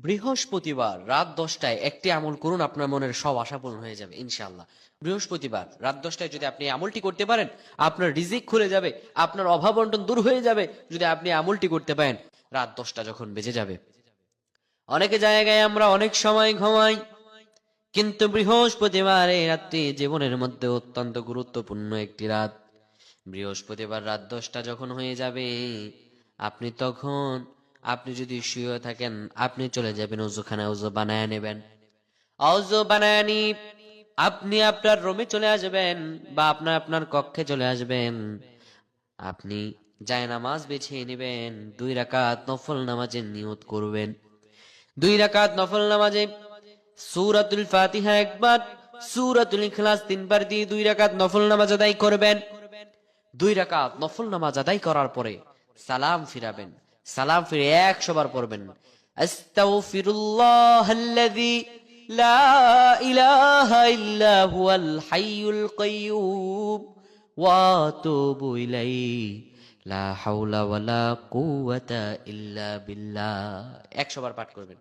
বৃহস্পতিবার রাত 10টায় একটি আমল করুন, আপনার মনের সব আশা পূরণ হয়ে যাবে ইনশাআল্লাহ। বৃহস্পতিবার রাত 10টায় যদি আপনি আমলটি করতে পারেন, আপনার রিজিক খুলে যাবে, আপনার অভাব অনটন দূর হয়ে যাবে যদি আপনি আমলটি করতে পারেন রাত 10টা যখন বেজে যাবে। অনেকে জায়গায় আমরা অনেক সময় ঘুমাই, কিন্তু বৃহস্পতিবার এই রাত্রি জীবনের মধ্যে অত্যন্ত গুরুত্বপূর্ণ একটি রাত। বৃহস্পতিবার রাত 10টা যখন হয়ে যাবে, আপনি তখন, আপনি যদি শুয়ে থাকেন, আপনি চলে যাবেন ওযুখানায়, ওযু বানায় নেবেন। অজু বানায় নি আপনি আপনার রুমে চলে আসবেন বা আপনার আপনার কক্ষে চলে আসবেন। আপনি জায়নামাজ বিছিয়ে নেবেন, 2 রাকাত নফল নামাজের নিয়ত করবেন। 2 রাকাত নফল নামাজে সূরাতুল ফাতিহা একবার, সূরাতুল ইখলাস 3বার দিয়ে 2 রাকাত নফল নামাজ আদায় করবেন। 2 রাকাত নফল নামাজ আদায় করার পরে সালাম ফিরাবেন। সালাম ফিরে 100 বার পড়বেন, আস্তাগফিরুল্লাহাল্লাযী লা ইলাহা ইল্লা হুয়াল হাইয়ুল কাইয়্যুম ওয়া আতুবু ইলাইহি লা হাওলা ওয়ালা কুওয়াতা ইল্লা বিল্লাহ। 100 বার পাঠ করবেন।